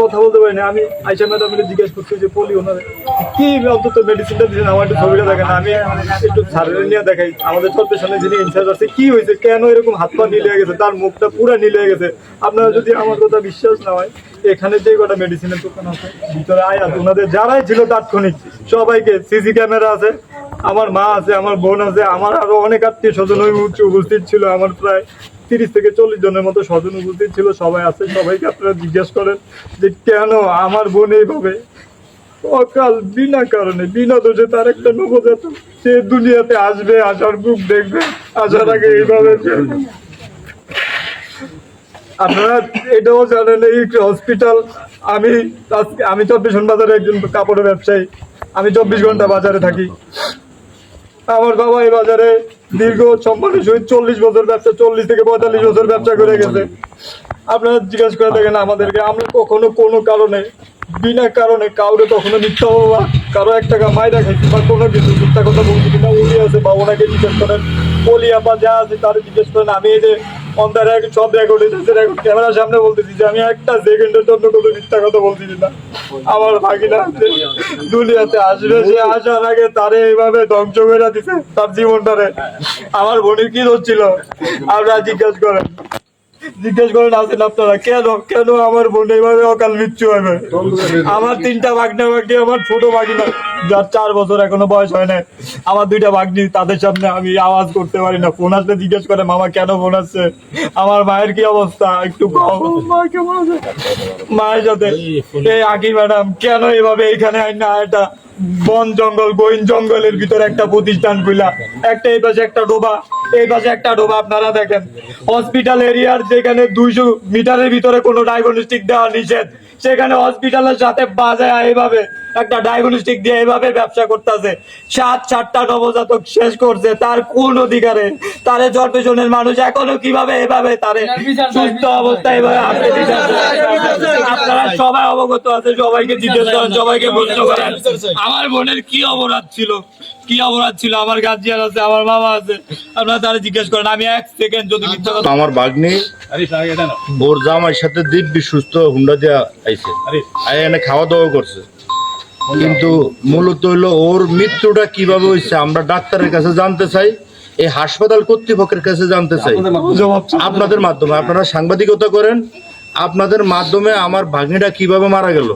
কথা বলতে পারি না। আমি আইসা ম্যাডাম জিজ্ঞেস করছি যে পলি ওনার কি অন্তত মেডিসিনটা দিয়েছেন, আমার একটু ছবিটা দেখেন, আমি একটু সার্জারি নিয়ে দেখাই। আমাদের চলপেশনে যিনি ইনচার্জ আছে, কি হয়েছে, কেন এরকম হাত পা নীল হয়ে গেছে, তার মুখটা পুরো নীল হয়ে গেছে। আপনারা যদি আমার কথা বিশ্বাস না হয়, এখানে যে কটা মেডিসিনের দোকান আছে ভিতরে আয় আছে, ওনাদের যারাই ছিল তাৎক্ষণিক সবাইকে, সিসি ক্যামেরা আছে, আমার মা আছে, আমার বোন আছে, আমার আরো অনেক আত্মীয় স্বজন ওই মুহূর্তে উপস্থিত ছিল। আমার প্রায় 30 থেকে 40 জনের মতো স্বজন উপস্থিত ছিল, সবাই আছে। সবাইকে আপনারা জিজ্ঞেস করেন যে কেন আমার বোন এইভাবে অকাল বিনা কারণে বিনা দোষে তার একটা নবজাত সে দুনিয়াতে আসবে, আসার মুখ দেখবে, আসার আগে এইভাবে আপনারা এটাও জানেন এই হসপিটাল। আমি 24 বাজারে একজন কাপড়ের ব্যবসায়ী, আমি 24 ঘন্টা বাজারে থাকি। আমার বাবা এই বাজারে দীর্ঘ সম্মানের সহিত 40 বছর ব্যবসা, 40 থেকে 45 বছর ব্যবসা করে গেছে। আপনারা জিজ্ঞাসা করে দেখেন আমাদেরকে, আমরা কখনো কোনো কারণে বিনা কারণে কাউরে কখনো মিথ্যা বাবা কারো 1 টাকা মাইরা খাইছি বা কোনো কিছু মিথ্যা কথা বলছি কিনা, উনি আছে বা ওনাকে জিজ্ঞেস করেন, বলি আপা যা আছে তারা জিজ্ঞেস করেন। আমি এই যে অন্ধারে সব রেকর্ড হইতেছে, রেকর্ড ক্যামেরার সামনে বলতেছি যে আমি একটা সেকেন্ডের জন্য কোনো মিথ্যা কথা বলতেছি না। আমার ভাগিনা আছে দুনিয়াতে আসবে, সে আসার আগে তারে এইভাবে ধ্বংস করে দিছে তার জীবনটারে। আমার বোনের কি দোষ ছিল আপনারা জিজ্ঞেস করেন আছেন আপনারা, কেন আমার বোন এইভাবে অকাল মৃত্যু হবে। আমার 3টা ভাগ্নি, আমার ছোট ভাগিনা যার 4 বছর এখনো বয়স হয় না, আমার 2টা ভাগ্নি, তাদের সামনে আমি আওয়াজ করতে পারি না। ফোন আসলে জিজ্ঞেস করে মামা কেন ফোন আসছে, আমার মায়ের কি অবস্থা একটু মা কেমন আছে, মায়ের সাথে এই আকি ম্যাডাম কেন এভাবে এখানে না, এটা বন জঙ্গল গহীন জঙ্গলের ভিতরে একটা প্রতিষ্ঠান খুলা, একটা এই পাশে একটা ডোবা, এই পাশে একটা ডোবা। আপনারা দেখেন হসপিটাল এরিয়ার যেখানে 200 মিটারের ভিতরে কোনো ডায়াগনস্টিক দেওয়া নিষেধ, সেখানে হসপিটালের সাথে বাজায় এইভাবে একটা ডায়াগনস্টিক দিয়ে এইভাবে ব্যবসা করতেছে। 7-8টা নবজাতক শেষ করছে, তার কোন অধিকারে? তারে জন্মেজনের মানুষ এখনো কিভাবে এভাবে তারে সুস্থ অবস্থায় এভাবে হাতে দিতে? আপনারা সবাই অবগত আছে, সবাইকে জিজ্ঞেস করেন, সবাইকে প্রশ্ন করেন আমার বোনের কি অপরাধ ছিল, আমার গার্জিয়ান আছে, আমার মামা আছে, আপনারা তারা জিজ্ঞেস করেন। আমি 1 সেকেন্ড যদি মিথ্যা কথা, আমার ভাগ্নি ওর জামাইয়ের সাথে দিব্যি সুস্থ হুন্ডা দেওয়া আইছে, এনে খাওয়া দাওয়া করছে, কিন্তু মূলত হইলো ওর মৃত্যুটা কিভাবে হয়েছে আমরা ডাক্তারের কাছে জানতে চাই, এই হাসপাতাল কর্তৃপক্ষের কাছে জানতে চাই। আপনাদের মাধ্যমে, আপনারা সাংবাদিকতা করেন, আপনাদের মাধ্যমে আমার ভাগ্নিটা কিভাবে মারা গেল।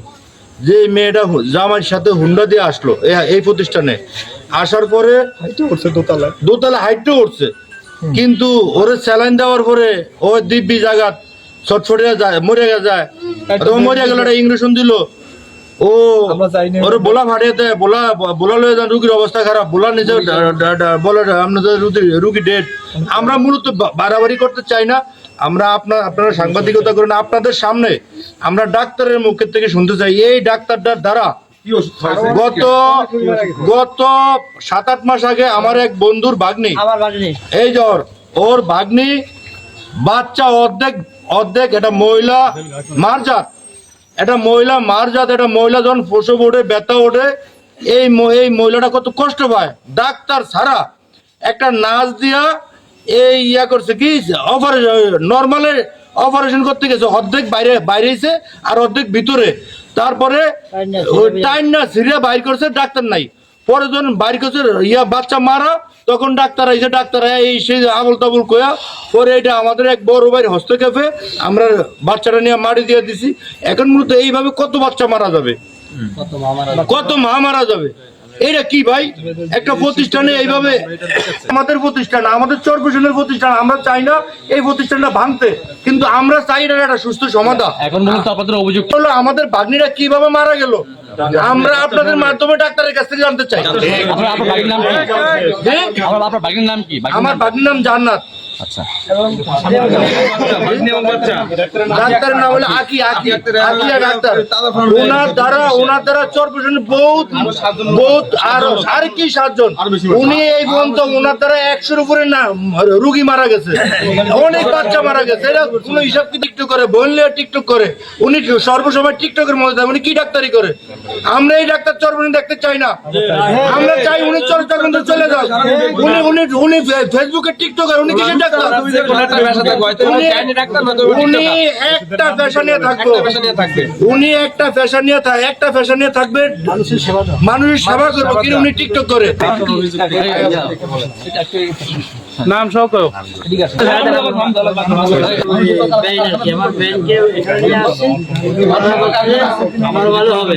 যে মেয়েটা জামাইয়ের সাথে হুন্ডা দিয়ে আসলো এই প্রতিষ্ঠানে, আসার পরে দোতলা হাইটে উঠছে, কিন্তু ওরে স্যালাইন দেওয়ার পরে ও দিব্যি জায়গা ছটফটিয়া যায়, মরে যায়, মরে গেল, একটা ইঞ্জেকশন দিল, ও ওরে বোলা ফাটিয়ে দেয়, বোলা লয়ে যান, রুগীর অবস্থা খারাপ, বোলা নিজে বলে আপনাদের রুগী ডেড। আমরা মূলত বাড়াবাড়ি করতে চাই না, আমরা আপনারা সাংবাদিকতা করেন, আপনাদের সামনে আমরা ডাক্তারের মুখের থেকে শুনতে চাই এই ডাক্তারটার দ্বারা গত 7-8 মাস আগে আমার এক বন্ধুর ভাগ্নি, এই জ্বর ওর ভাগ্নি বাচ্চা অর্ধেক এটা মহিলা মারজাত, এটা মহিলা যখন প্রসব ওঠে, ব্যথা ওঠে, এই মহিলাটা কত কষ্ট পায়। ডাক্তার ছাড়া একটা নার্স দিয়া এই করছে কি নর্মালে অপারেশন করতে গেছে, অর্ধেক বাইরেছে আর অর্ধেক ভিতরে, তারপরে টাইম না সিরিয়া বাইর করছে, ডাক্তার নাই। পরে যখন বাইর করছে বাচ্চা মারা, তখন ডাক্তার আইসে, এই সেই আবল তাবল কয়া পরে এটা আমাদের এক বড় ভাইয়ের হস্তক্ষেপে আমরা বাচ্চাটা নিয়ে মারি দিয়ে দিছি। এখন মূলত এইভাবে কত বাচ্চা মারা যাবে, কত মা মারা যাবে, এটা কি ভাই? একটা প্রতিষ্ঠানে এইভাবে, আমাদের প্রতিষ্ঠান, আমাদের চরপেশনের প্রতিষ্ঠান, আমরা চাই না এই প্রতিষ্ঠানটা ভাঙতে, কিন্তু আমরা চাই না একটা সুস্থ সমাধান। এখন আপনাদের অভিযোগ হলো আমাদের ভাগ্নিরা কিভাবে মারা গেল, আমরা আপনাদের মাধ্যমে ডাক্তারের কাছ থেকে জানতে চাই। আমার ভাগ্নির নাম জান্নাত। আচ্ছা, ডাক্তারের নাম হলো আকিয়া ডাক্তার। ওনার দ্বারা চরপেশনে বহুত আর কি 7 জন, উনি এই পর্যন্ত ওনার দ্বারা 100-এর উপরে না রুগী মারা গেছে, অনেক বাচ্চা মারা গেছে। এটা কোনো হিসাব কি টিকটক করে, বললে টিকটক করে, উনি সর্বসময় টিকটকের মধ্যে থাকে, উনি কি ডাক্তারি করে? আমরা এই ডাক্তার চরপেশন দেখতে চাই না, আমরা চাই উনি চরপেশন চলে যান। উনি ফেসবুকে টিকটকার, উনি কিসের ডাক্তার উনি একটা পেশা নিয়ে থাকবে মানুষের সেবা করবো কিন্তু উনি টিকটক করে নাম সহ করো। আমার ভালো হবে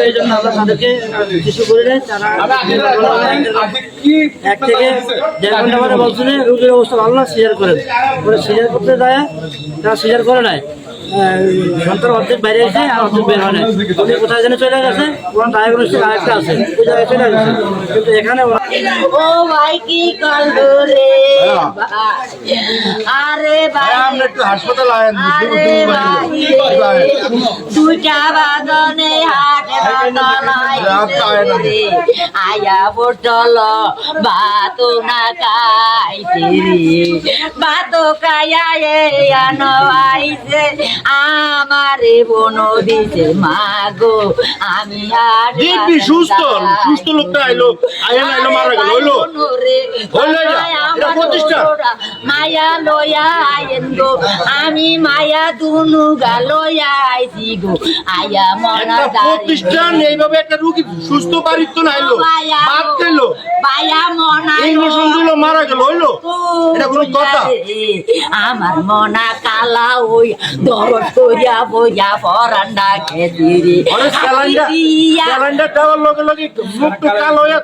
এই জন্য আমরা তাদেরকে কিছু করে নেই তারা 1 থেকে 1.5 ঘন্টা পরে বলছিলেন রোগীর অবস্থা ভালো না সিজার করেন পরে সিজার করতে যায় তারা সিজার করে নাই সন্তান অর্ধেক বাইরে এসে আর অর্ধেক বের হয় না উনি কোথায় যেন চলে গেছে ওনার ডায়াগনোস্টিক আরেকটা আছে ওই জায়গায় চলে গেছে কিন্তু এখানে ও ভাই কি করলো রে আরে ভাই আমরা একটু হাসপাতাল আয়েন আরে ভাই দুইটা বাদনে হাটে বাদলাই আয়া পটল বাতো না খাইতে রে বাতো খাইয়া আনবাইছে আমারে বনো দিছে মাগো আমি আর দিব্যি সুস্থ লোকটা আইলো মারা গেল হইলো এটা প্রতিষ্ঠা মায়া লয়া আইন গো আমি মায়া দুনু গালয়া আইছি গো আয়া মনা একটা প্রতিষ্ঠান এইভাবে একটা রোগী সুস্থ বাড়ির তো নাইলো বাদ দিলো বায়া মনা ইঞ্জেকশন দিল মারা গেল হইলো এটা কোনো কথা আমার মনা কালা ওই দরদ করিয়া বইয়া পরান্ডা খেতে রে ক্যালেন্ডার দেওয়ার লগে লগে মুখ তো কালো হইয়া